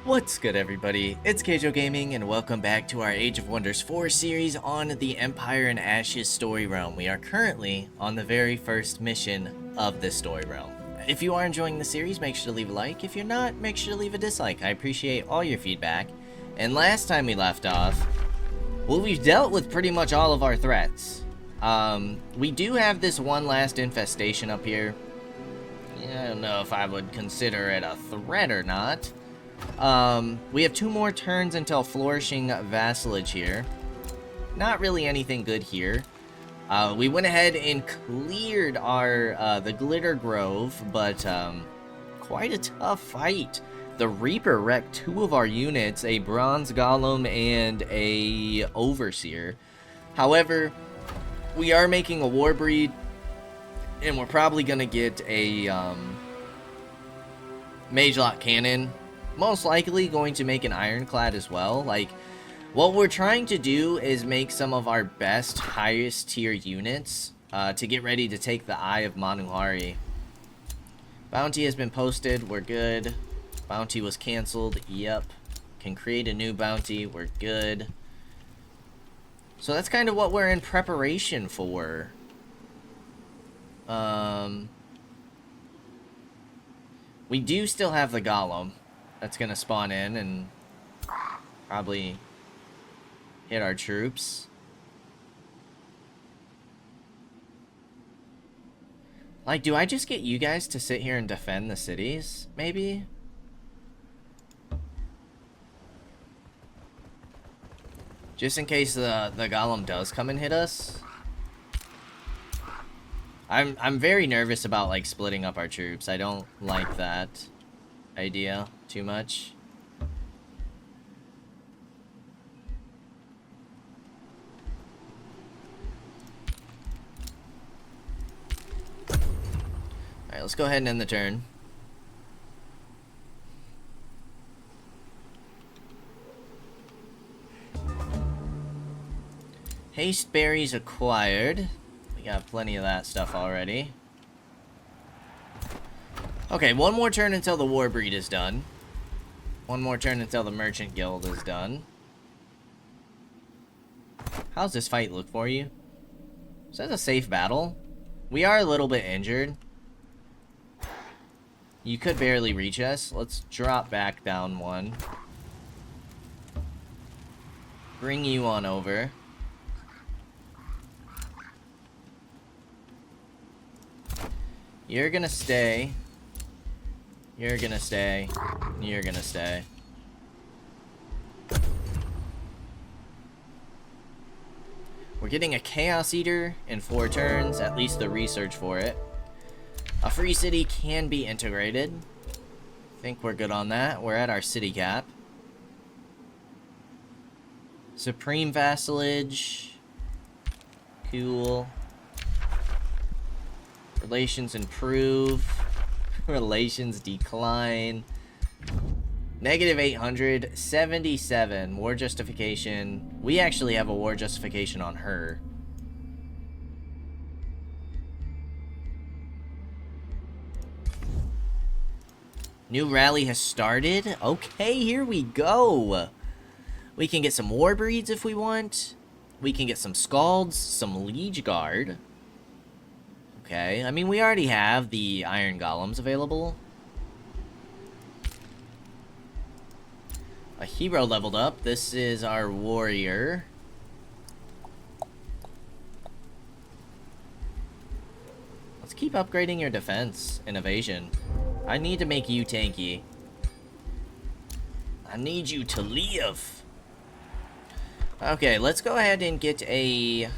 What's good, everybody? It's Kaige-O Gaming, and welcome back to our Age of Wonders 4 series on the Empire in Ashes story realm. We are currently on the very first mission of this story realm. If you are enjoying the series, make sure to leave a like. If you're not, make sure to leave a dislike. I appreciate all your feedback. And last time we left off, well, we've dealt with pretty much all of our threats. We do have this one last infestation up here. I don't know if I would consider it a threat or not. We have 2 more turns until Flourishing Vassalage here. Not really anything good here. We went ahead and cleared our, the Glitter Grove, but, quite a tough fight. The Reaper wrecked 2 of our units, a Bronze Golem and a Overseer. However, we are making a Warbreed, and we're probably gonna get a, Mage-Lock Cannon. Most likely going to make an Ironclad as well. Like, what we're trying to do is make some of our best, highest tier units to get ready to take the Eye of Manuhari. Bounty has been posted, we're good. Bounty was cancelled, yep. Can create a new bounty, we're good. So that's kind of what we're in preparation for. We do still have the Golem that's gonna spawn in and probably hit our troops. Like, do I just get you guys to sit here and defend the cities, maybe? Just in case the Golem does come and hit us. I'm very nervous about, like, splitting up our troops. I don't like that idea too much. Alright, let's go ahead and end the turn. Haste berries acquired. We got plenty of that stuff already. Okay, one more turn until the Warbreed is done. One more turn until the Merchant Guild is done. How's this fight look for you? Is that a safe battle? We are a little bit injured. You could barely reach us. Let's drop back down 1. Bring you on over. You're gonna stay. You're gonna stay. You're gonna stay. We're getting a Chaos Eater in 4 turns, at least the research for it. A free city can be integrated. I think we're good on that. We're at our city cap. Supreme Vassalage. Cool. Relations improve. Relations decline. Negative 877. War justification. We actually have a war justification on her. New rally has started. Okay, here we go. We can get some Warbreeds if we want. We can get some Scalds, some Liege Guard. Okay, I mean, we already have the Iron Golems available. A hero leveled up. This is our warrior. Let's keep upgrading your defense and evasion. I need to make you tanky. I need you to live. Okay, let's go ahead and get a...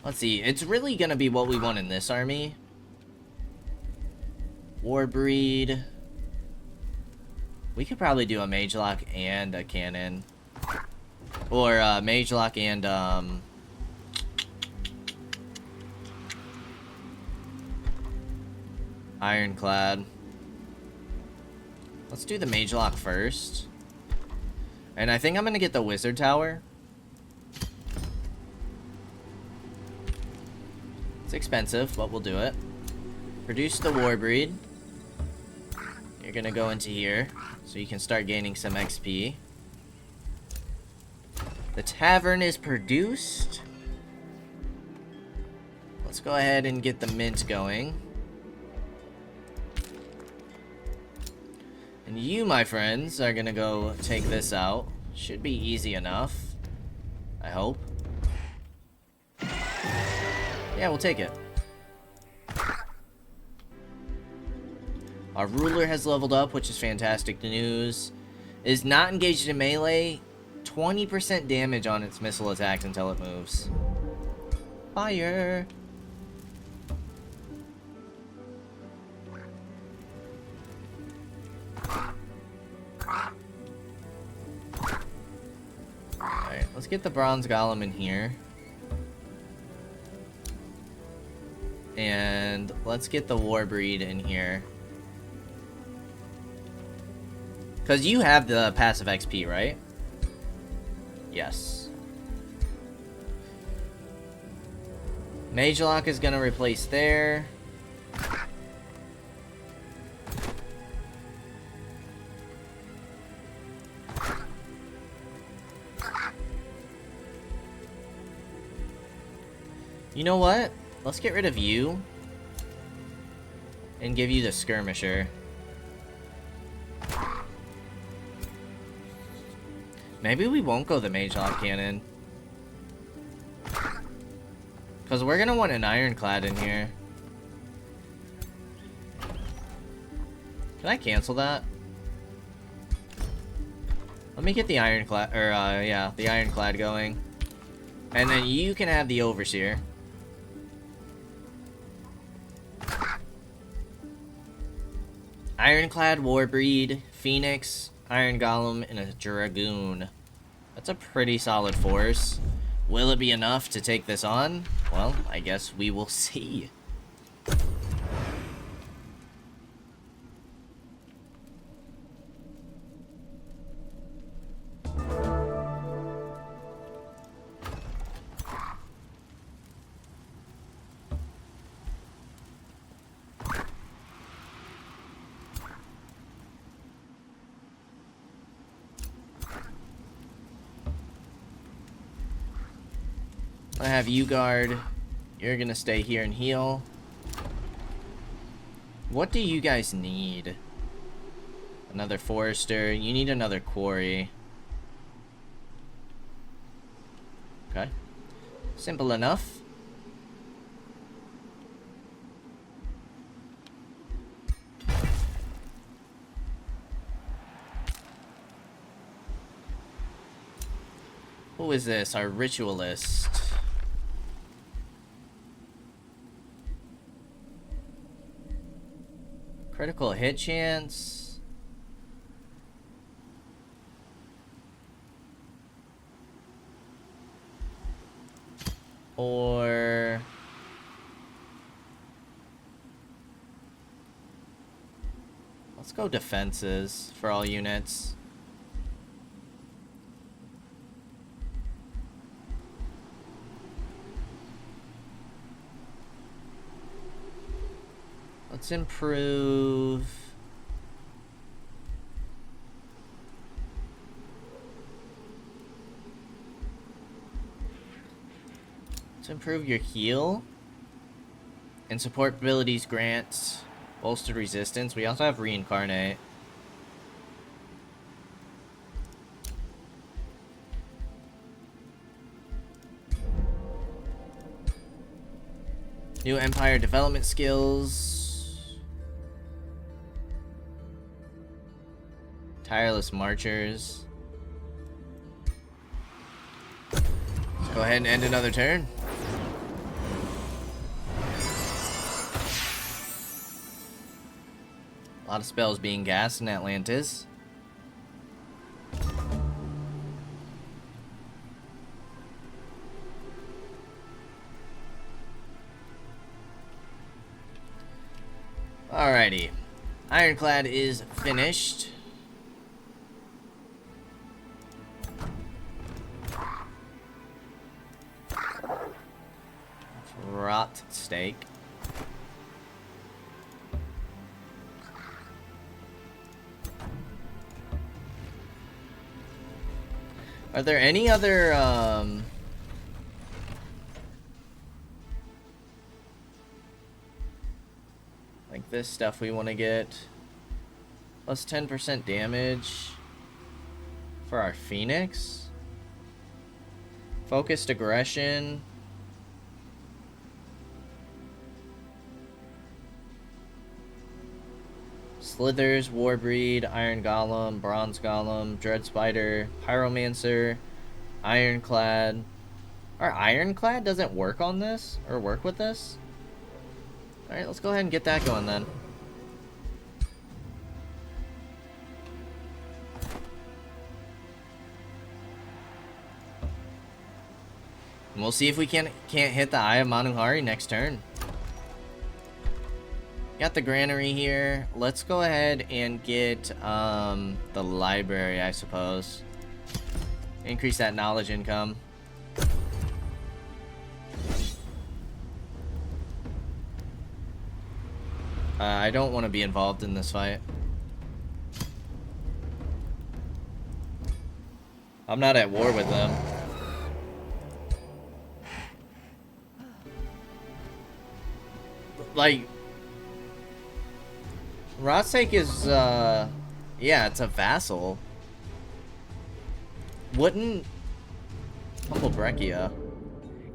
Let's see, it's really gonna be what we want in this army. Warbreed. We could probably do a Mage-Lock and a cannon. Or Mage-Lock and Ironclad. Let's do the Mage-Lock first. And I think I'm gonna get the Wizard Tower. It's expensive, but we'll do it. Produce the Warbreed. You're you're gonna go into here so you can start gaining some XP. The tavern is produced. Let's go ahead and get the mint going. And you, my friends, are gonna go take this out. Should be easy enough. I hope. Yeah, we'll take it. Our ruler has leveled up, which is fantastic news. It is not engaged in melee. 20% damage on its missile attacks until it moves. Fire! Alright, let's get the bronze golem in here. And let's get the warbreed in here. Because you have the passive XP, right? Yes. Mage Lock is going to replace there. You know what? Let's get rid of you. And give you the Skirmisher. Maybe we won't go the Mage Lock Cannon. Because we're going to want an Ironclad in here. Can I cancel that? Let me get the Ironclad, or, yeah, the Ironclad going. And then you can have the Overseer. Ironclad, Warbreed, Phoenix, Iron Golem, and a Dragoon. That's a pretty solid force. Will it be enough to take this on? Well, I guess we will see. I have you guard. You're gonna stay here and heal. What do you guys need? Another forester. You need another quarry. Okay. Simple enough. Who is this? Our ritualist. Critical hit chance. Or let's go defenses for all units. Let's improve. Let's improve your heal. And support abilities grants bolstered resistance. We also have reincarnate. New empire development skills. Tireless Marchers. Let's go ahead and end another turn. A lot of spells being cast in Atlantis. Alrighty. Ironclad is finished. Rot steak. Are there any other, like this stuff we want to get? Plus 10% damage for our Phoenix? Focused aggression. Slithers, Warbreed, Iron Golem, Bronze Golem, Dread Spider, Pyromancer, Ironclad. Our Ironclad doesn't work on this, or work with this? Alright, let's go ahead and get that going then. And we'll see if we can't hit the Eye of Manuhari next turn. Got the granary here. Let's go ahead and get the library, I suppose. Increase that knowledge income. I don't want to be involved in this fight. I'm not at war with them. Like, Rotsake is, yeah, it's a vassal. Wouldn't... Humble Breccia.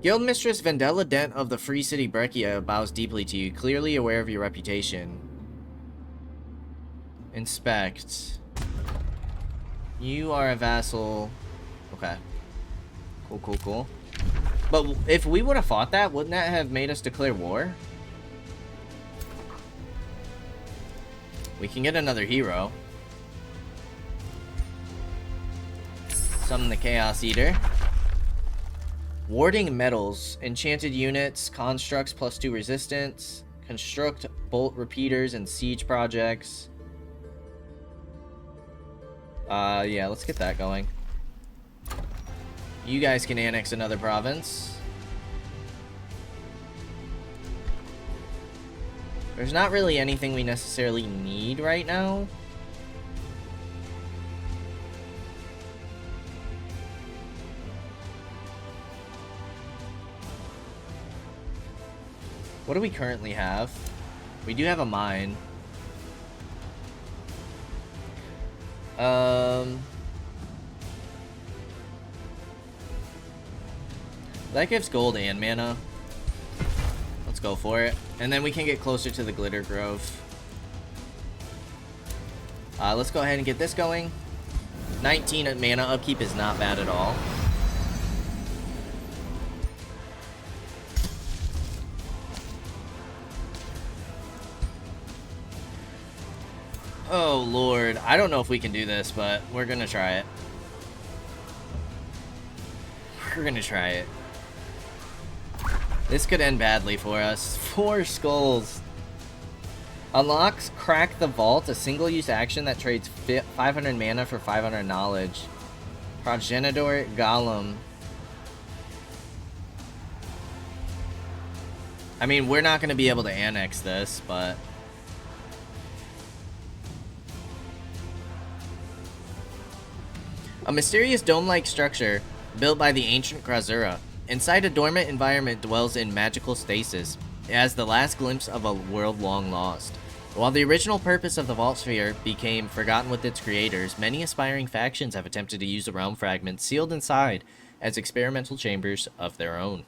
Guildmistress Vendella Dent of the Free City Breccia bows deeply to you, clearly aware of your reputation. Inspect. You are a vassal. Okay. Cool, cool, cool. But if we would have fought that, wouldn't that have made us declare war? We can get another hero. Summon the Chaos Eater. Warding metals. Enchanted units. Constructs +2 resistance. Construct bolt repeaters and siege projects. Yeah, let's get that going. You guys can annex another province. There's not really anything we necessarily need right now. What do we currently have? We do have a mine. That gives gold and mana. Let's go for it. And then we can get closer to the Glitter Grove. Let's go ahead and get this going. 19 mana upkeep is not bad at all. Oh lord, I don't know if we can do this, but we're gonna try it. We're gonna try it. This could end badly for us. 4 skulls. Unlocks Crack the Vault, a single-use action that trades 500 mana for 500 knowledge. Progenitor Golem. I mean, we're not going to be able to annex this, but... A mysterious dome-like structure built by the ancient Grazura. Inside a dormant environment dwells in magical stasis. It has the last glimpse of a world long lost. While the original purpose of the Vault Sphere became forgotten with its creators, many aspiring factions have attempted to use the realm fragments sealed inside as experimental chambers of their own.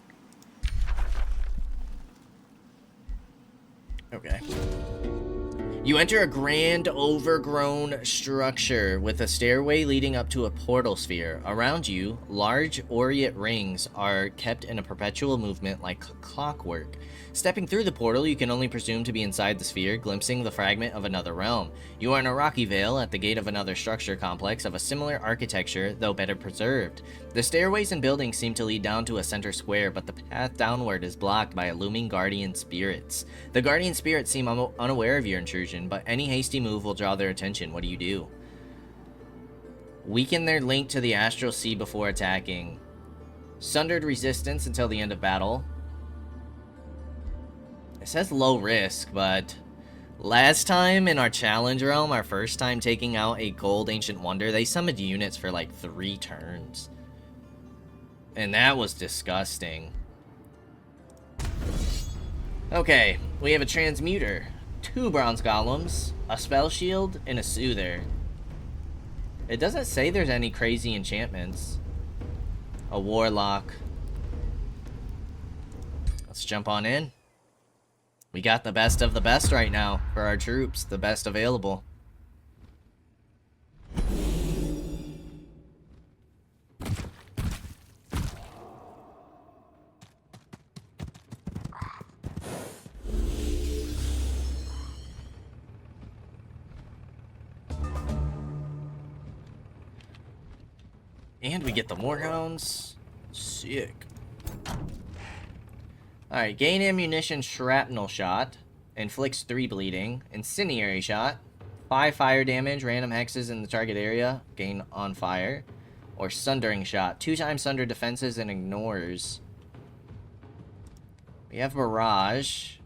Okay. You enter a grand, overgrown structure with a stairway leading up to a portal sphere. Around you, large aureate rings are kept in a perpetual movement like clockwork. Stepping through the portal, you can only presume to be inside the sphere, glimpsing the fragment of another realm. You are in a rocky vale at the gate of another structure complex of a similar architecture, though better preserved. The stairways and buildings seem to lead down to a center square, but the path downward is blocked by looming guardian spirits. The guardian spirits seem unaware of your intrusion, but any hasty move will draw their attention. What do you do? Weaken their link to the astral sea before attacking. Sundered resistance until the end of battle. It says low risk, but last time in our challenge realm, our first time taking out a gold ancient wonder, they summoned units for like 3 turns. And that was disgusting. Okay, we have a transmuter, 2 bronze golems, a spell shield, and a soother. It doesn't say there's any crazy enchantments. A warlock. Let's jump on in. We got the best of the best right now for our troops, the best available. And we get the Warhounds. Sick. Alright, gain ammunition shrapnel shot. Inflicts 3 bleeding. Incendiary shot. 5 fire damage, random hexes in the target area. Gain on fire. Or sundering shot. 2 times sunder defenses and ignores. We have barrage.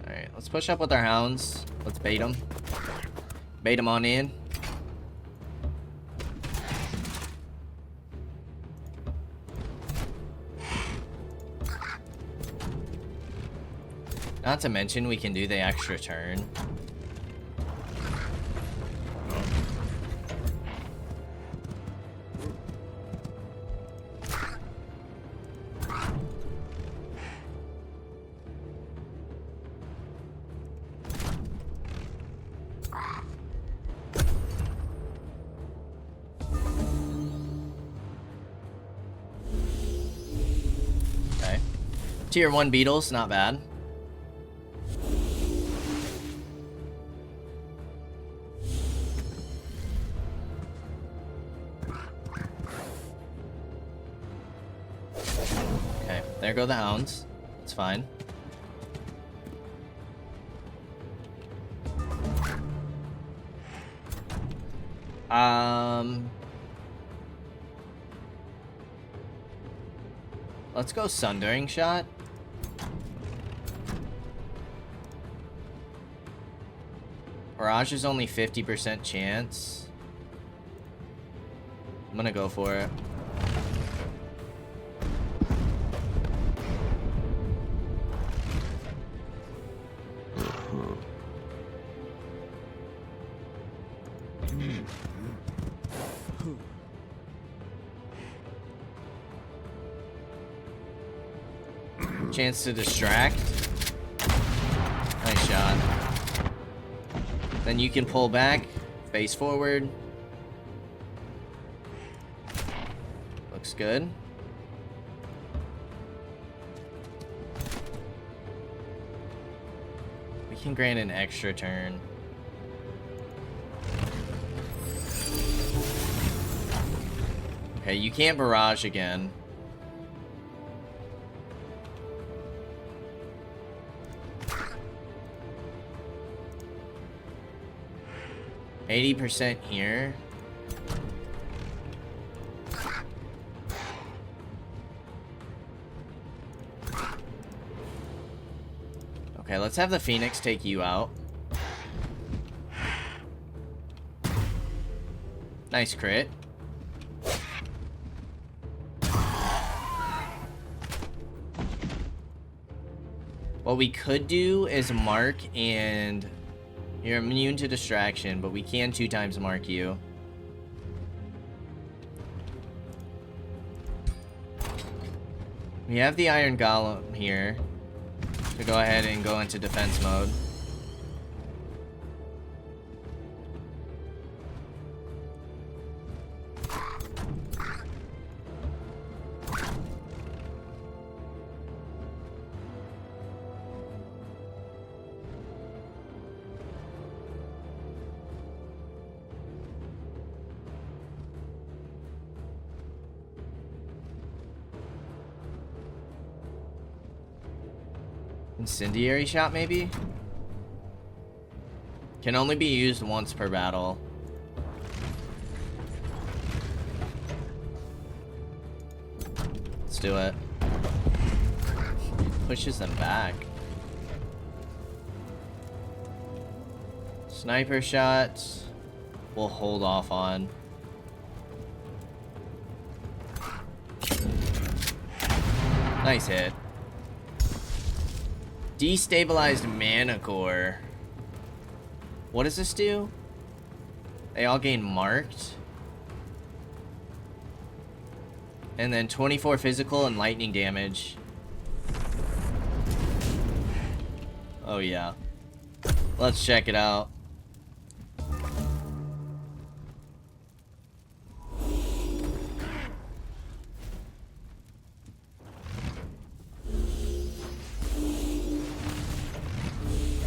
Alright, let's push up with our hounds. Let's bait them. Bait them on in. Not to mention we can do the extra turn. Okay. Tier 1 beetles, not bad. There go the hounds. It's fine. Let's go sundering shot. Barrage is only 50% chance. I'm gonna go for it. Chance to distract. Nice shot. Then you can pull back, face forward. Looks good. We can grant an extra turn. Okay, you can't barrage again. %80 here. Okay, let's have the Phoenix take you out. Nice crit. What we could do is mark, and you're immune to distraction, but we can 2 times mark you. We have the Iron Golem here to go ahead and go into defense mode. Incendiary shot, maybe? Can only be used once per battle. do it. Pushes them back. Sniper shots. We'll hold off on. Nice hit. Destabilized mana core. What does this do? They all gain marked. And then 24 physical and lightning damage. Oh yeah. Let's check it out.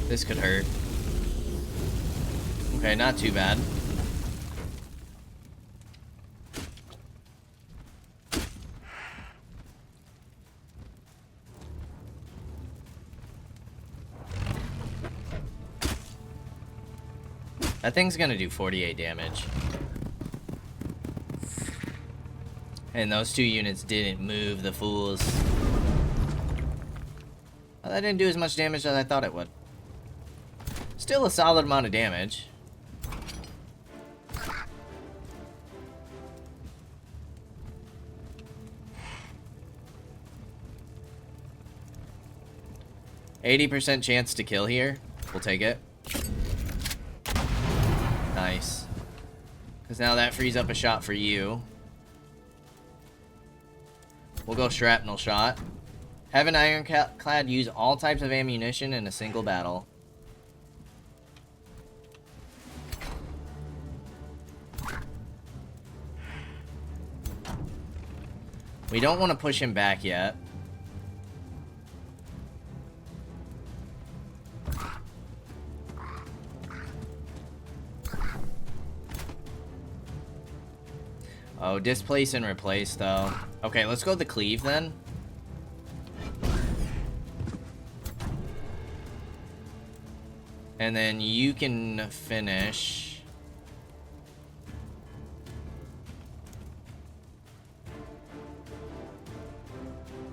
This could hurt. Okay, not too bad. That thing's gonna do 48 damage. And those two units didn't move, the fools. Well, that didn't do as much damage as I thought it would. Still a solid amount of damage. %80 chance to kill here. We'll take it. Nice. Because now that frees up a shot for you. We'll go shrapnel shot. Have an ironclad use all types of ammunition in a single battle. We don't want to push him back yet. Oh, displace and replace, though. Okay, let's go the cleave, then. And then you can finish.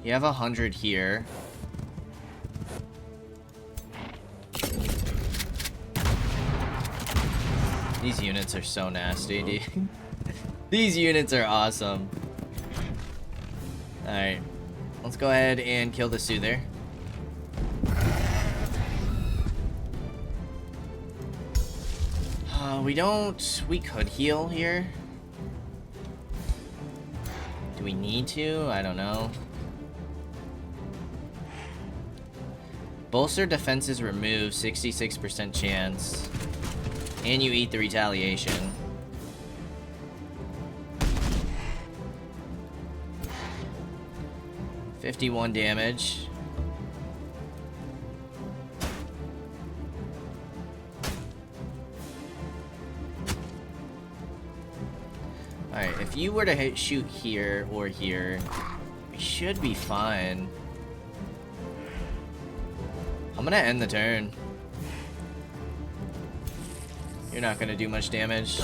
You have 100 here. These units are so nasty, dude. These units are awesome. Alright. Let's go ahead and kill the Soother. We could heal here. Do we need to? I don't know. Bolster defenses remove 66% chance. And you eat the retaliation. $51 damage. Alright, if you were to shoot here or here, we should be fine. I'm gonna end the turn. You're not gonna do much damage.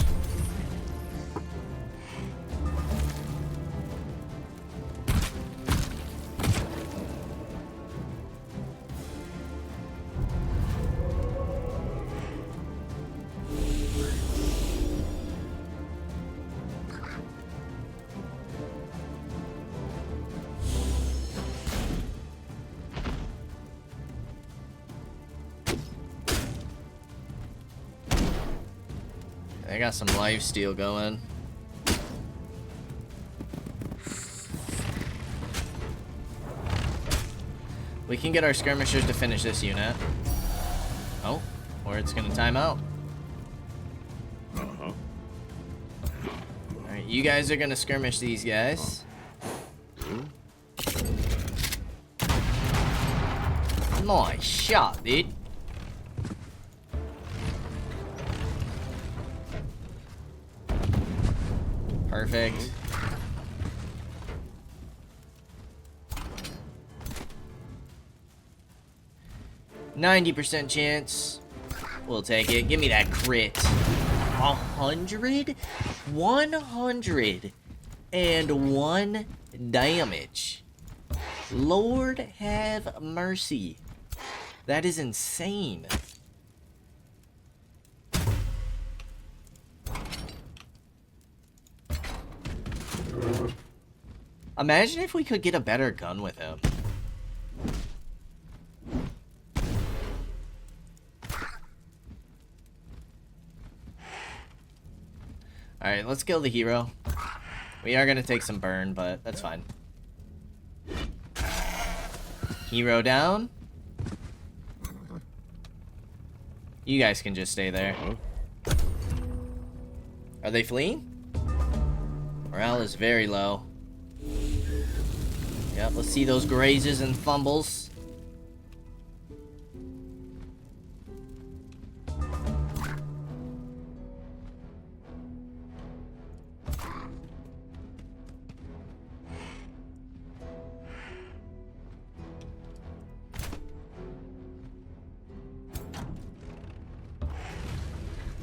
I got some lifesteal going. We can get our skirmishers to finish this unit. Oh, or it's gonna time out. Alright, you guys are gonna skirmish these guys. Nice shot, dude. Perfect. %90 chance. We'll take it. Give me that crit. 101 damage. Lord have mercy. That is insane. Imagine if we could get a better gun with him. Alright, let's kill the hero. We are gonna take some burn, but that's fine. Hero down. You guys can just stay there. Are they fleeing? Morale is very low. Yep, let's see those grazes and fumbles.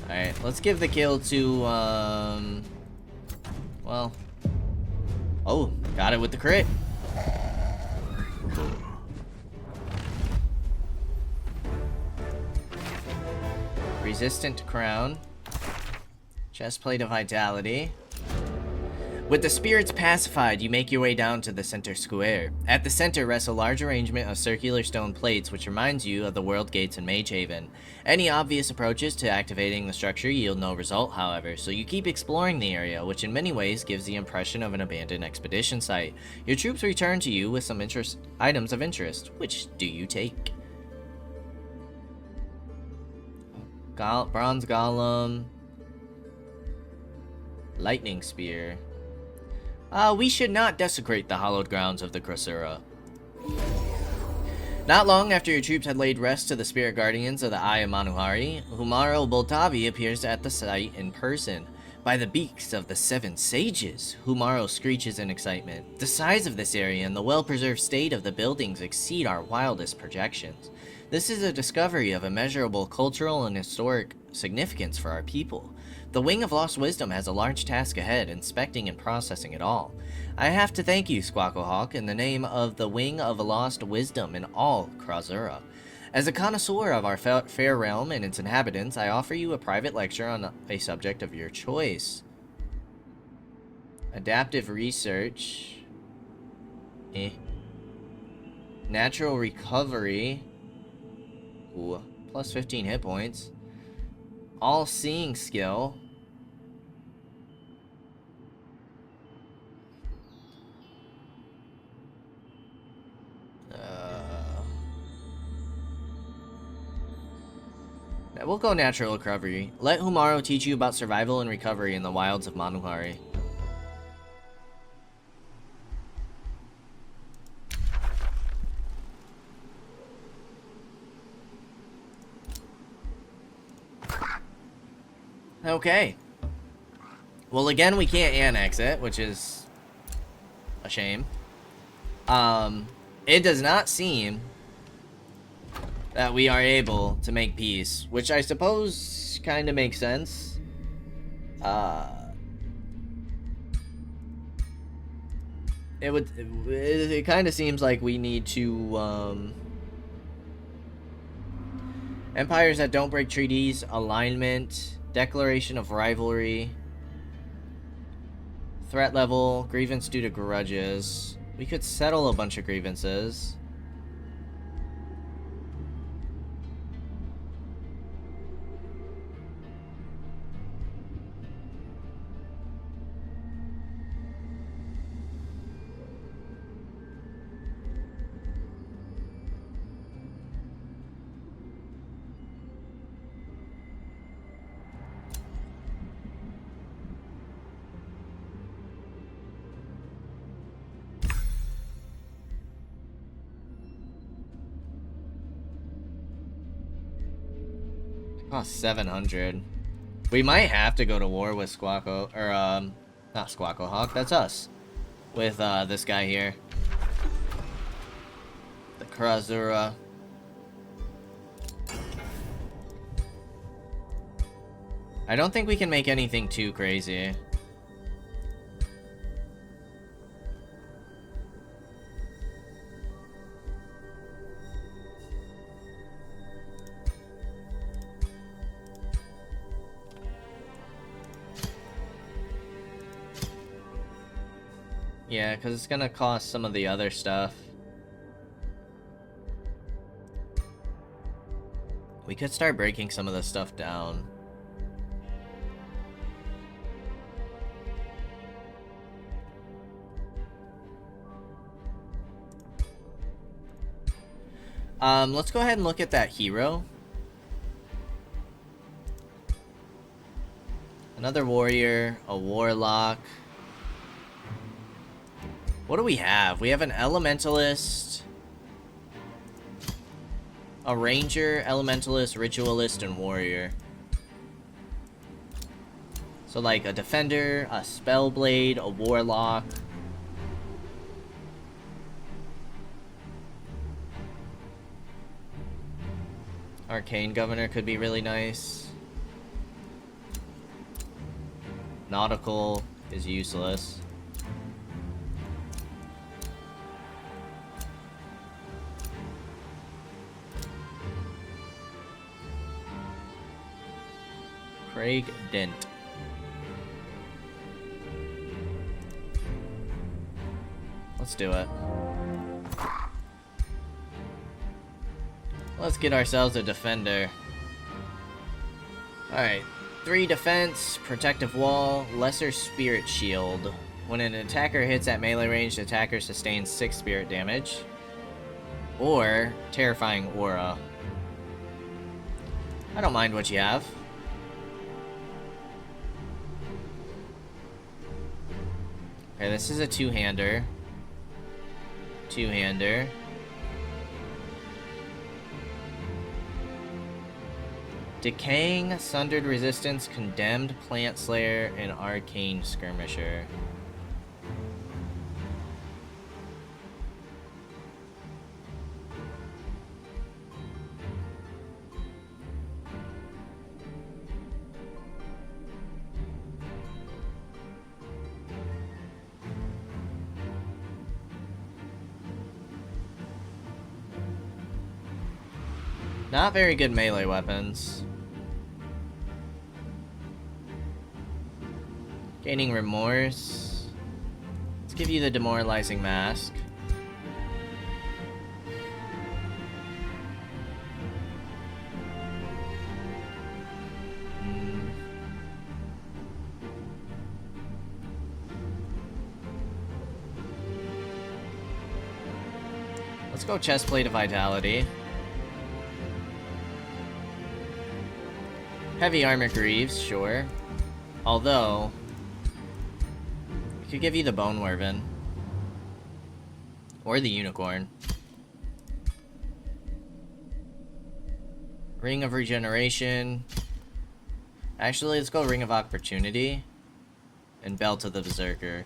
Alright, let's give the kill to, well... Oh, got it with the crit. Resistant to crown. Chestplate of vitality. With the spirits pacified, you make your way down to the center square. At the center rests a large arrangement of circular stone plates, which reminds you of the World Gates in Mage Haven. Any obvious approaches to activating the structure yield no result, however, so you keep exploring the area, which in many ways gives the impression of an abandoned expedition site. Your troops return to you with some items of interest. Which do you take? Bronze Golem. Lightning Spear. We should not desecrate the hallowed grounds of the Krasura. Not long after your troops had laid rest to the spirit guardians of the Eye of Manuhari, Humaro Boltavi appears at the site in person. By the beaks of the 7 sages, Humaro screeches in excitement. The size of this area and the well-preserved state of the buildings exceed our wildest projections. This is a discovery of immeasurable cultural and historic significance for our people. The Wing of Lost Wisdom has a large task ahead, inspecting and processing it all. I have to thank you, Squawklehawk, in the name of the Wing of Lost Wisdom and all Krasura. As a connoisseur of our fair realm and its inhabitants, I offer you a private lecture on a subject of your choice. Adaptive research. Natural recovery. Ooh, plus 15 hit points. All-seeing skill. We'll go natural recovery. Let Humaro teach you about survival and recovery in the wilds of Manuhari. Okay. Well, again, we can't annex it, which is a shame. It does not seem that we are able to make peace, which I suppose kind of makes sense. It kind of seems like we need to, empires that don't break treaties, alignment, declaration of rivalry, threat level, grievance due to grudges. We could settle a bunch of grievances. Oh, 700. We might have to go to war with Squawko, or, not Squawklehawk, that's us. With, this guy here. The Krasura. I don't think we can make anything too crazy. Yeah, because it's gonna cost some of the other stuff. We could start breaking some of the stuff down. Let's go ahead and look at that hero. Another warrior, a warlock. What do we have? We have an elementalist, a ranger, elementalist, ritualist, and warrior. So like a defender, a spellblade, a warlock. Arcane governor could be really nice. Nautical is useless. Craig Dent. Let's do it. Let's get ourselves a defender. Alright. 3 defense, protective wall, lesser spirit shield. When an attacker hits at melee range, the attacker sustains 6 spirit damage. Or terrifying aura. I don't mind what you have. Okay, this is a two-hander. Two-hander. Decaying, Sundered Resistance, Condemned, Plant Slayer, and Arcane Skirmisher. Not very good melee weapons. Gaining Remorse. Let's give you the Demoralizing Mask. Let's go Chestplate of Vitality. Heavy Armor Greaves, sure. Although, we could give you the Bone Wyvern. Or the Unicorn. Ring of Regeneration. Actually, let's go Ring of Opportunity. And Belt of the Berserker.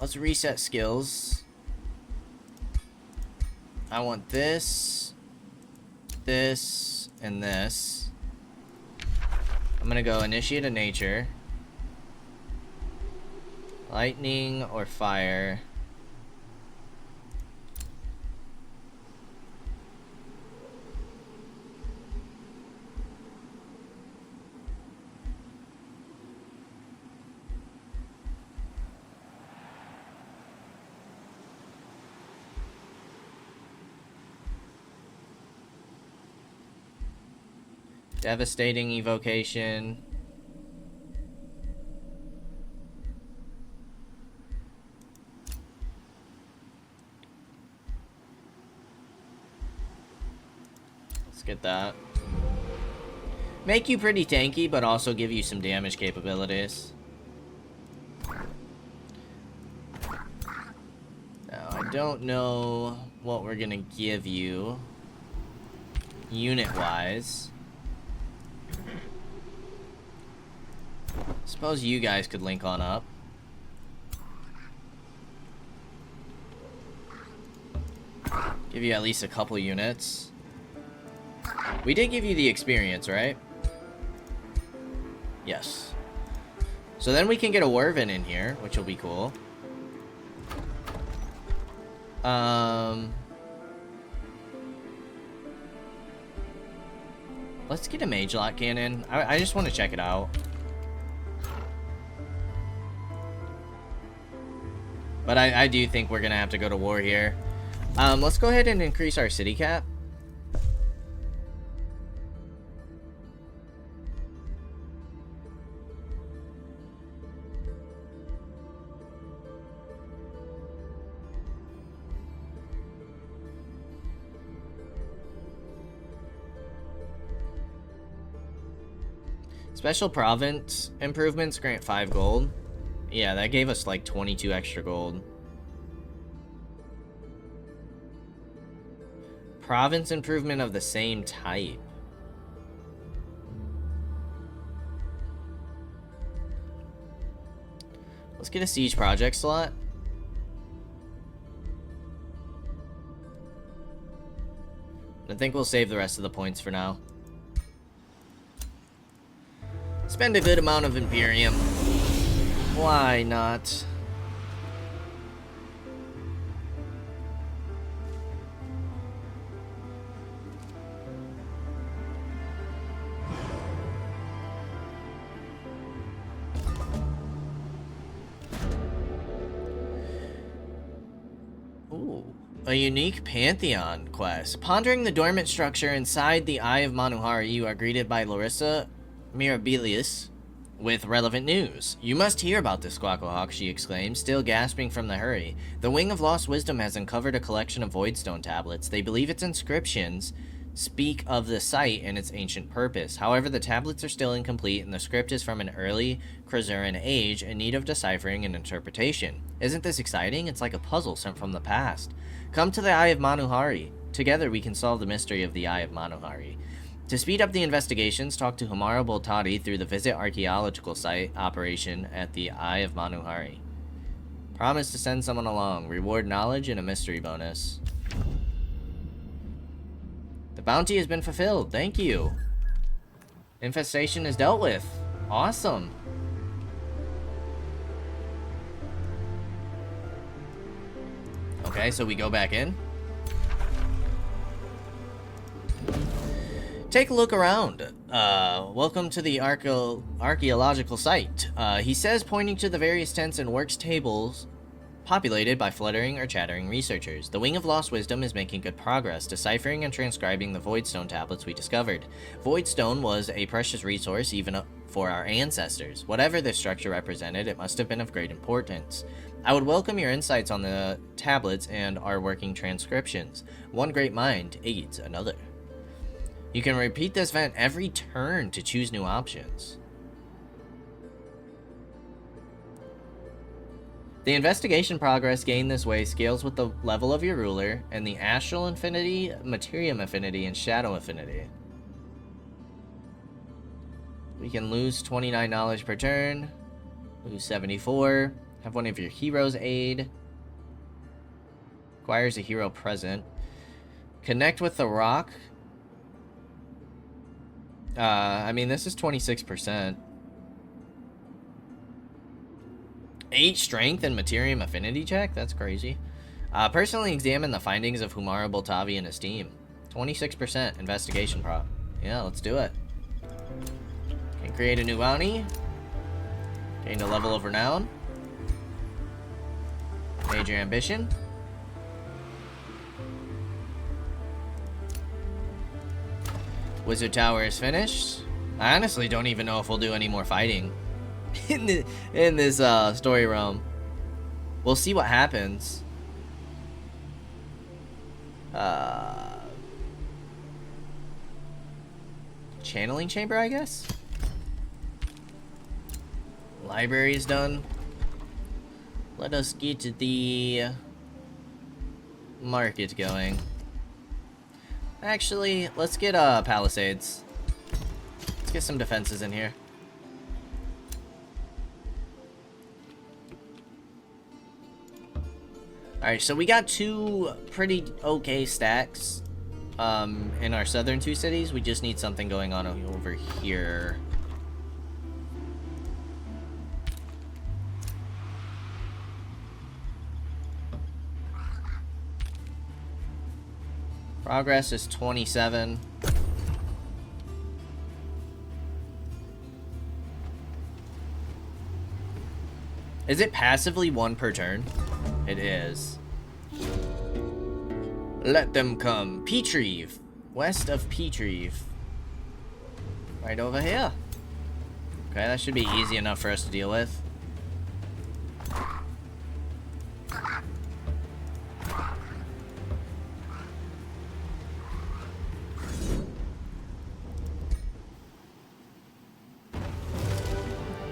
Let's reset skills. I want this, this, and this. I'm gonna go Initiate of Nature. Lightning or Fire. Devastating Evocation. Let's get that. Make you pretty tanky, but also give you some damage capabilities. Now, I don't know what we're gonna give you unit-wise. Suppose you guys could link on up. Give you at least a couple units. We did give you the experience, right? Yes. So then we can get a Wyvern in here, which will be cool. Let's get a mage lock cannon. I just want to check it out. But I do think we're going to have to go to war here. Let's go ahead and increase our city cap. Special province improvements grant 5 gold. Yeah, that gave us like 22 extra gold. Province improvement of the same type. Let's get a siege project slot. I think we'll save the rest of the points for now. Spend a good amount of Imperium. Why not? Ooh, a unique Pantheon quest. Pondering the dormant structure inside the Eye of Manuhari, you are greeted by Larissa Mirabilis with relevant news. You must hear about this, Squawklehawk, she exclaimed, still gasping from the hurry. The Wing of Lost Wisdom has uncovered a collection of Voidstone tablets. They believe its inscriptions speak of the site and its ancient purpose. However, the tablets are still incomplete, and the script is from an early Krazuran age in need of deciphering and interpretation. Isn't this exciting? It's like a puzzle sent from the past. Come to the Eye of Manuhari. Together we can solve the mystery of the Eye of Manuhari. To speed up the investigations, talk to Humara Boltati through the Visit Archaeological Site operation at the Eye of Manuhari. Promise to send someone along. Reward knowledge and a mystery bonus. The bounty has been fulfilled. Thank you. Infestation is dealt with. Awesome. Okay, so we go back in. Take a look around. Welcome to the archaeological site. He says, pointing to the various tents and works tables populated by fluttering or chattering researchers. The Wing of Lost Wisdom is making good progress, deciphering and transcribing the Voidstone tablets we discovered. Voidstone was a precious resource even for our ancestors. Whatever this structure represented, it must have been of great importance. I would welcome your insights on the tablets and our working transcriptions. One great mind aids another. You can repeat this event every turn to choose new options. The investigation progress gained this way scales with the level of your ruler and the astral affinity, materium affinity, and shadow affinity. We can lose 29 knowledge per turn, lose 74, have one of your heroes aid, acquires a hero present, connect with the rock. I mean, this is 26%. 8 strength and materium affinity check? That's crazy. Personally examine the findings of Humara Boltavi and his team. 26% investigation prop. Yeah, let's do it. Can create a new bounty. Gain a level of renown. Major ambition. Wizard Tower is finished. I honestly don't even know if we'll do any more fighting in this story realm. We'll see what happens. Channeling chamber, I guess. Library is done. Let us get the market going. Actually, let's get palisades. Let's get some defenses in here. Alright, so we got 2 pretty okay stacks in our southern 2 cities. We just need something going on over here. Progress is 27. Is it passively 1 per turn? It is. Let them come. Peatrieve. West of Peatrieve. Right over here. Okay, that should be easy enough for us to deal with.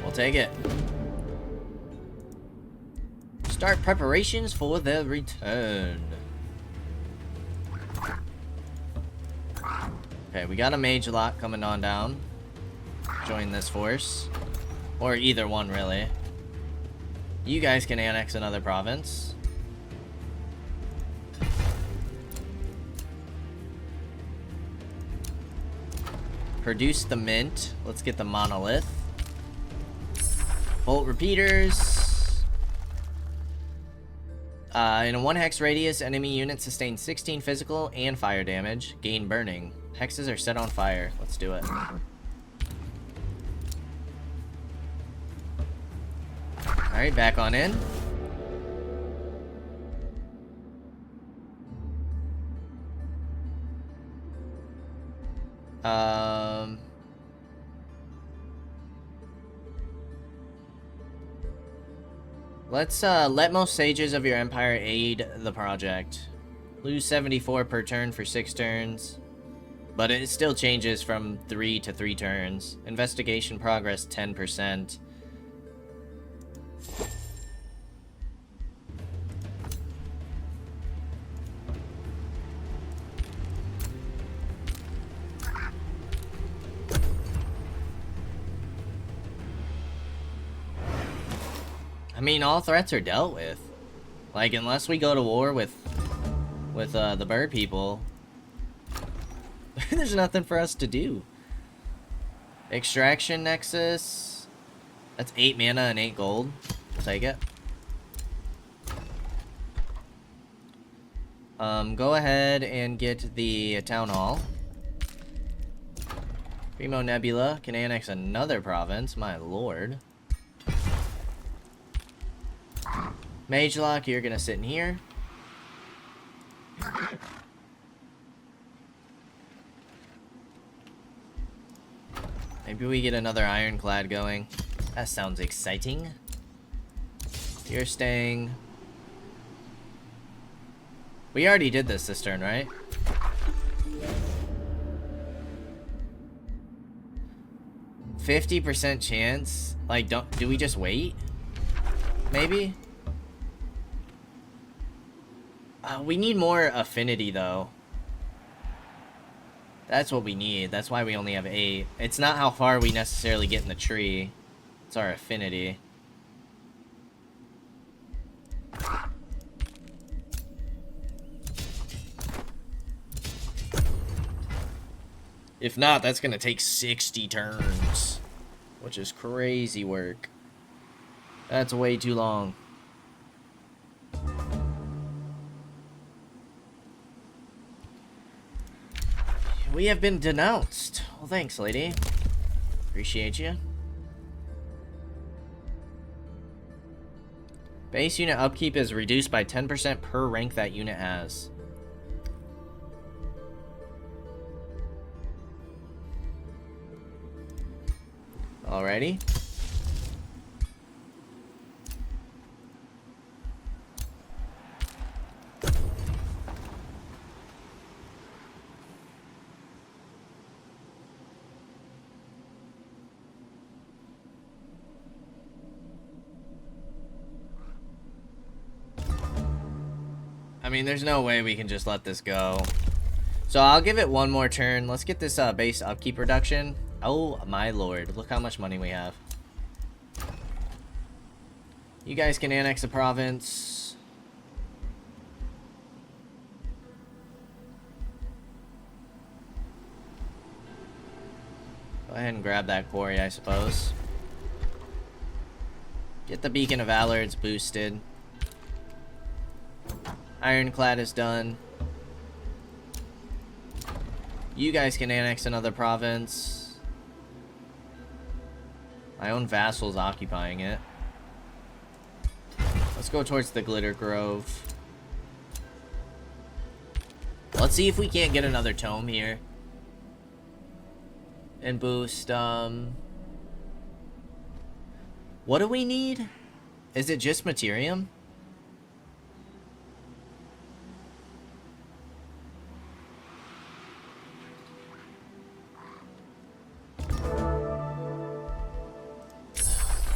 We'll take it. Start preparations for their return. Okay, we got a mage lock coming on down. Join this force. Or either one, really. You guys can annex another province. Produce the mint. Let's get the monolith. Bolt repeaters. In a 1 hex radius, enemy units sustain 16 physical and fire damage. Gain burning. Hexes are set on fire. Let's do it. Alright, back on in. Let's let most sages of your empire aid the project. Lose 74 per turn for 6 turns. But it still changes from 3 to 3 turns. Investigation progress 10%. I mean, all threats are dealt with. Like, unless we go to war with the bird people, there's nothing for us to do. Extraction Nexus. That's 8 mana and 8 gold. I'll take it. Go ahead and get the Town Hall. Primo Nebula can annex another province, my lord. Mage Lock, you're gonna sit in here. Maybe we get another ironclad going. That sounds exciting. You're staying. We already did this turn, right? %50 chance? Like, do we just wait? Maybe? We need more affinity, though. That's what we need. That's why we only have 8. It's not how far we necessarily get in the tree. It's our affinity. If not, that's gonna take 60 turns. Which is crazy work. That's way too long. We have been denounced. Well, thanks, lady. Appreciate you. Base unit upkeep is reduced by 10% per rank that unit has. Alrighty. I mean, there's no way we can just let this go. So I'll give it one more turn. Let's get this base upkeep reduction. Oh my lord, look how much money we have. You guys can annex a province. Go ahead and grab that quarry, I suppose. Get the Beacon of Valor, it's boosted. Ironclad is done. You guys can annex another province. My own vassal's occupying it. Let's go towards the Glitter Grove. Let's see if we can't get another tome here. And boost, what do we need? Is it just Materium?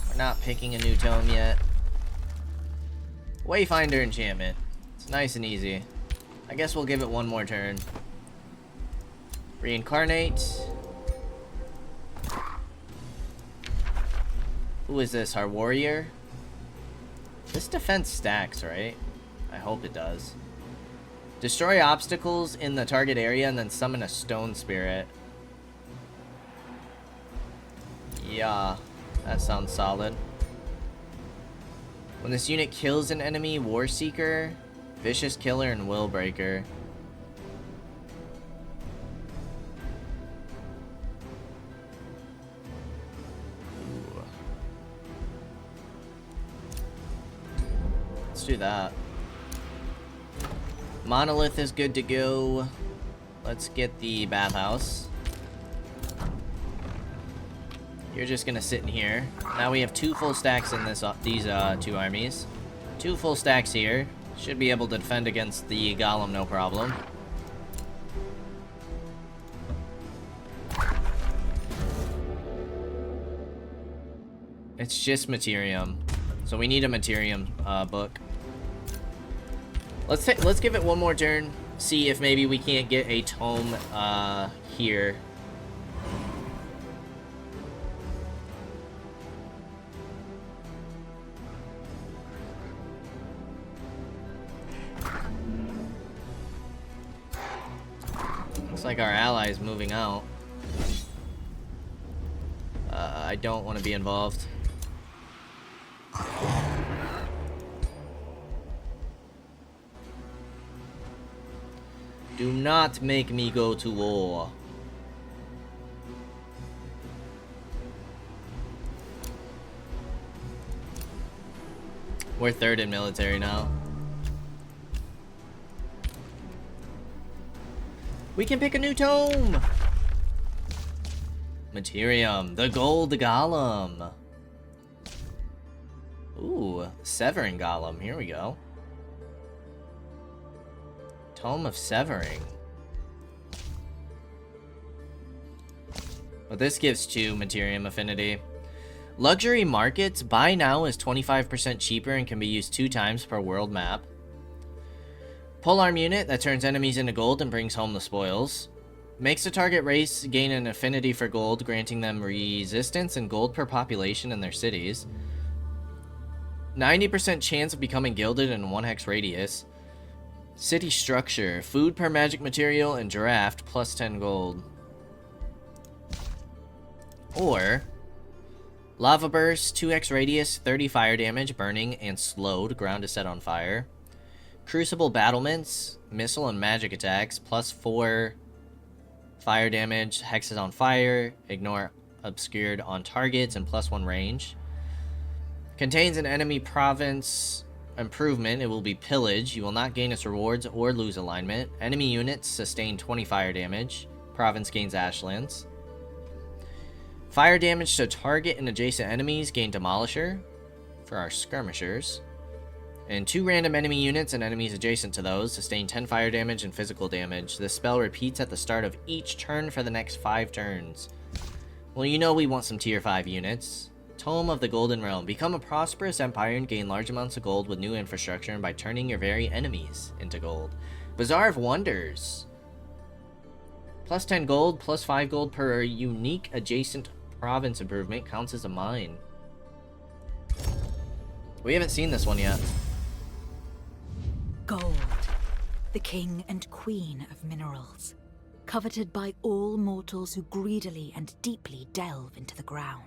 We're not picking a new tome yet. Wayfinder enchantment. It's nice and easy. I guess we'll give it one more turn. Reincarnate. Who is this? Our warrior? This defense stacks, right? I hope it does. Destroy obstacles in the target area and then summon a stone spirit. Yeah, that sounds solid. When this unit kills an enemy, War Seeker, Vicious Killer, and Will Breaker. Ooh. Let's do that. Monolith is good to go. Let's get the bathhouse. You're just gonna sit in here. Now we have 2 full stacks in this these 2 armies. 2 full stacks here. Should be able to defend against the Golem, no problem. It's just Materium. So we need a Materium book. Let's give it one more turn. See if maybe we can't get a tome here. Looks like our ally is moving out. I don't want to be involved. Do not make me go to war. We're 3rd in military now. We can pick a new tome! Materium, the Gold Golem. Ooh, Severing Golem, here we go. Tome of Severing. Well, this gives 2 Materium affinity. Luxury Markets, buy now is 25% cheaper and can be used 2 times per world map. Polearm unit that turns enemies into gold and brings home the spoils. Makes the target race gain an affinity for gold, granting them resistance and gold per population in their cities. 90% chance of becoming gilded in 1 hex radius. City structure, food per magic material and draft plus 10 gold. Or Lava Burst, 2x radius, 30 fire damage, burning and slowed, ground is set on fire. Crucible Battlements, missile and magic attacks, plus 4 fire damage, hexes on fire, ignore obscured on targets, and plus 1 range. Contains an enemy province improvement, it will be pillage, you will not gain its rewards or lose alignment. Enemy units sustain 20 fire damage, province gains ashlands. Fire damage to target and adjacent enemies gain demolisher for our skirmishers. And 2 random enemy units and enemies adjacent to those sustain 10 fire damage and physical damage. This spell repeats at the start of each turn for the next 5 turns. Well, you know we want some tier 5 units. Tome of the Golden Realm. Become a prosperous empire and gain large amounts of gold with new infrastructure and by turning your very enemies into gold. Bazaar of Wonders. Plus 10 gold, plus 5 gold per unique adjacent province improvement counts as a mine. We haven't seen this one yet. Gold, the king and queen of minerals, coveted by all mortals who greedily and deeply delve into the ground.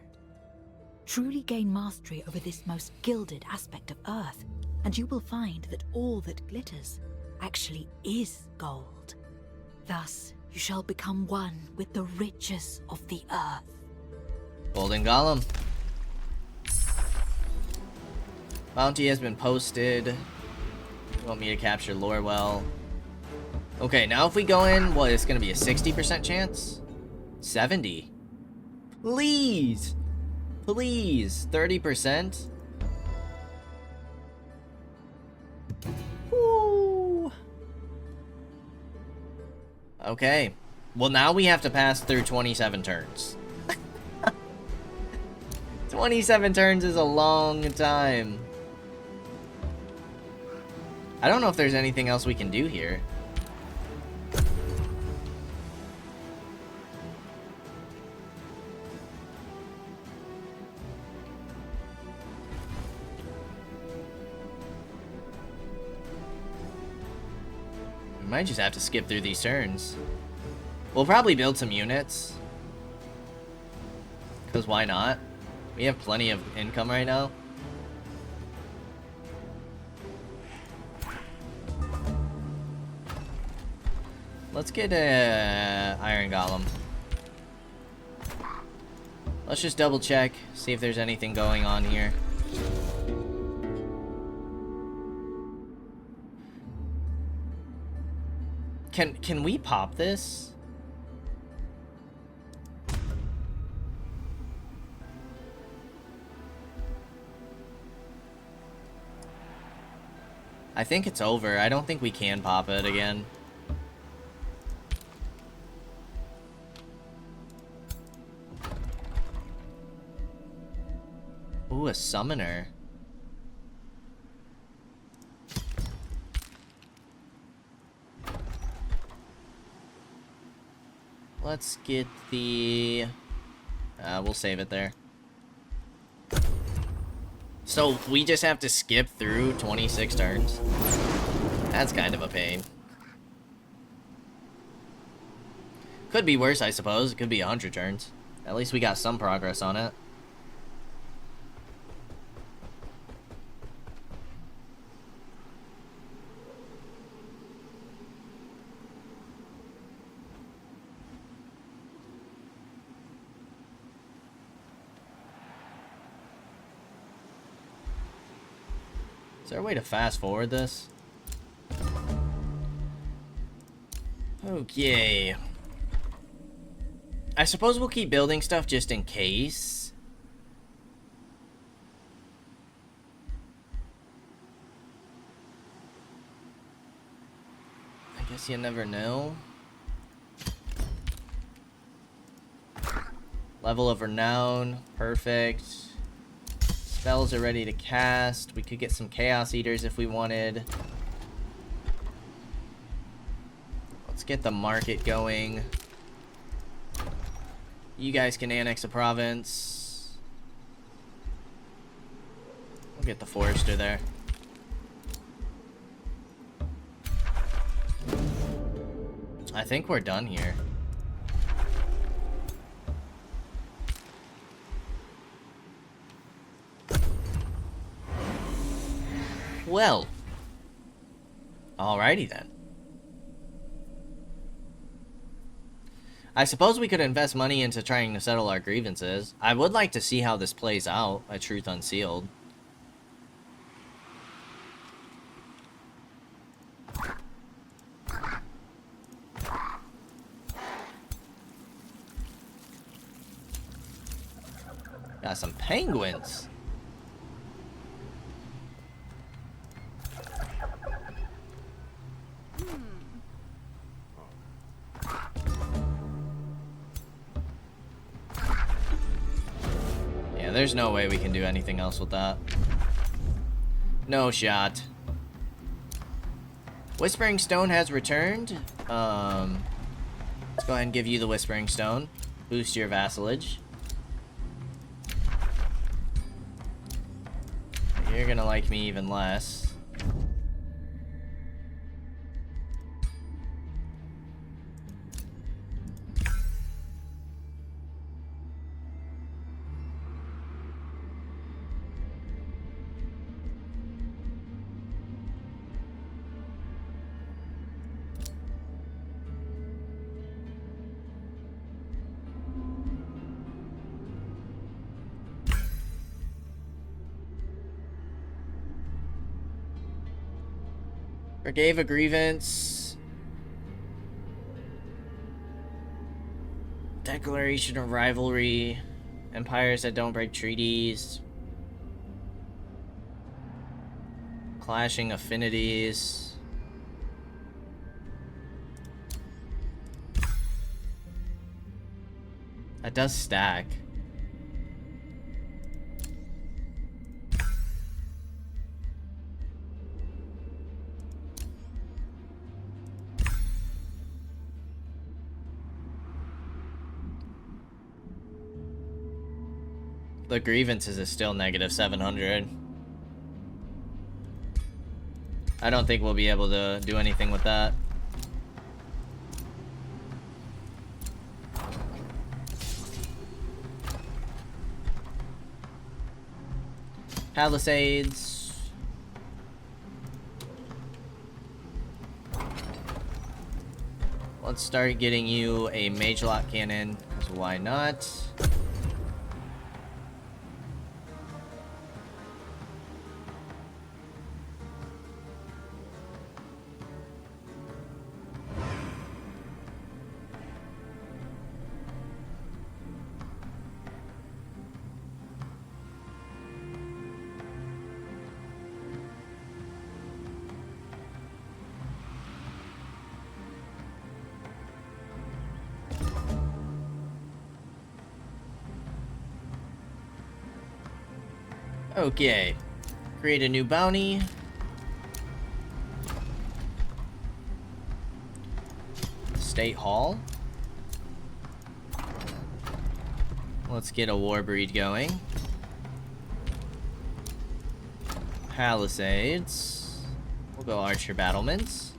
Truly gain mastery over this most gilded aspect of Earth, and you will find that all that glitters actually is gold. Thus, you shall become one with the riches of the Earth. Golden Golem. Bounty has been posted. You want me to capture Lorwell? Okay, now if we go in, what, it's gonna be a 60% chance? 70. Please! Please! 30%? Woo! Okay. Well, now we have to pass through 27 turns. 27 turns is a long time. I don't know if there's anything else we can do here. We might just have to skip through these turns. We'll probably build some units. Because why not? We have plenty of income right now. Let's get a Iron Golem. Let's just double check, see if there's anything going on here. Can we pop this? I think it's over. I don't think we can pop it again. Ooh, a summoner. Let's get the... we'll save it there. So, we just have to skip through 26 turns? That's kind of a pain. Could be worse, I suppose. It could be 100 turns. At least we got some progress on it. Is there a way to fast forward this? Okay. I suppose we'll keep building stuff just in case. I guess you never know. Level of Renown. Perfect. Spells are ready to cast. We could get some Chaos Eaters if we wanted. Let's get the market going. You guys can annex a province. We'll get the Forester there. I think we're done here. Well, alrighty then. I suppose we could invest money into trying to settle our grievances. I would like to see how this plays out at Truth Unsealed. Got some penguins. There's no way we can do anything else with that. No shot. Whispering Stone has returned. Let's go ahead and give you the Whispering Stone. Boost your vassalage. You're gonna like me even less. Forgave a grievance. Declaration of rivalry. Empires that don't break treaties. Clashing affinities. That does stack. The grievances is still negative 700. I don't think we'll be able to do anything with that. Palisades. Let's start getting you a mage lock cannon, because why not? Okay. Create a new bounty. State Hall. Let's get a war breed going. Palisades. We'll go Archer Battlements.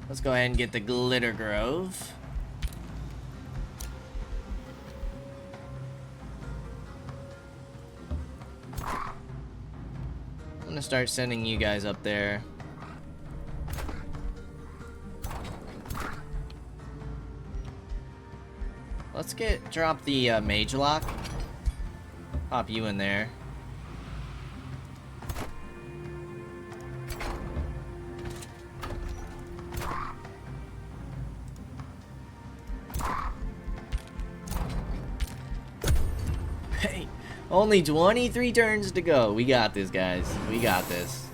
Let's go ahead and get the Glitter Grove. I'm gonna start sending you guys up there. Let's drop the mage lock. Pop you in there. Hey, only 23 turns to go. We got this, guys. We got this.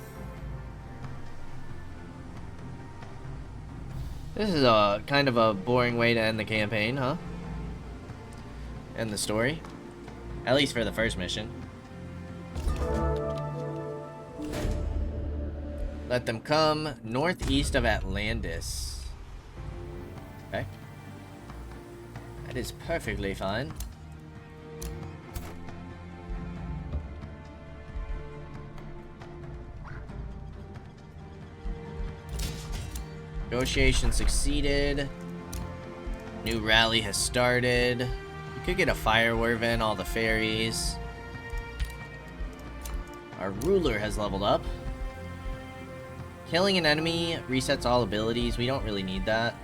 This is a kind of a boring way to end the campaign, huh? End the story. At least for the first mission. Let them come northeast of Atlantis. Okay. That is perfectly fine. Negotiation succeeded. New rally has started. We could get a fire wyvern, all the fairies. Our ruler has leveled up. Killing an enemy resets all abilities. We don't really need that.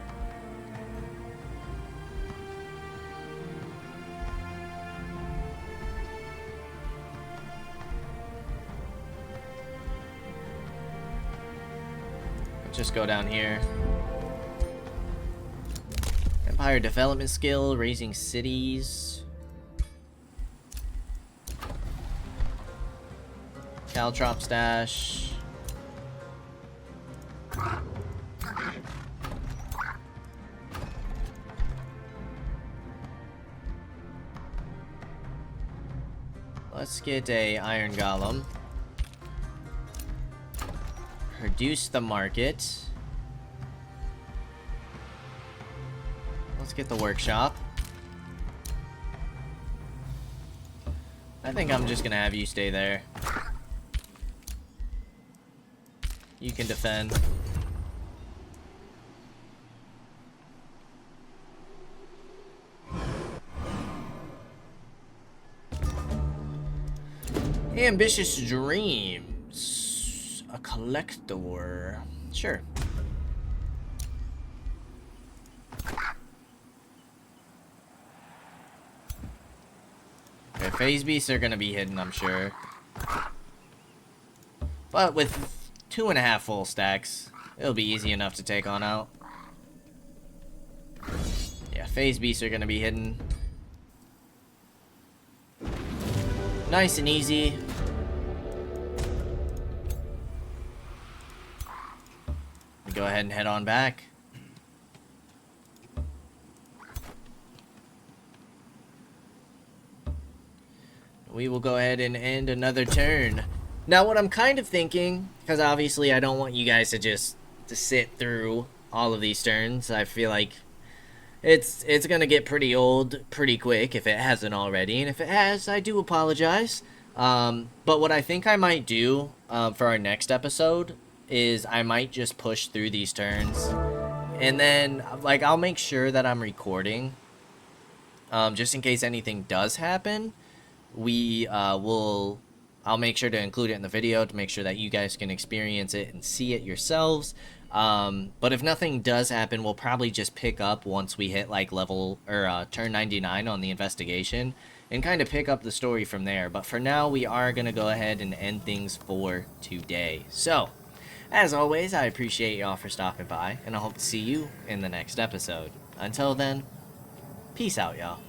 Let's just go down here. Empire development skill, raising cities. Caltrop stash. Let's get a iron golem. Reduce the market. Let's get the workshop. I think I'm just gonna have you stay there. You can defend. Ambitious dreams. A collector. Sure. Phase beasts are gonna be hidden, I'm sure. But with 2.5 full stacks. It'll be easy enough to take on out. Yeah, phase beasts are gonna be hidden. Nice and easy. We go ahead and head on back. We will go ahead and end another turn. Now, what I'm kind of thinking, because obviously I don't want you guys to sit through all of these turns. I feel like it's gonna get pretty old pretty quick if it hasn't already, and if it has, I do apologize. But what I think I might do for our next episode is I might just push through these turns, and then like I'll make sure that I'm recording, just in case anything does happen. I'll make sure to include it in the video to make sure that you guys can experience it and see it yourselves. But if nothing does happen, we'll probably just pick up once we hit like level or turn 99 on the investigation and kind of pick up the story from there. But for now, we are going to go ahead and end things for today. So, as always, I appreciate y'all for stopping by, and I hope to see you in the next episode. Until then, peace out, y'all.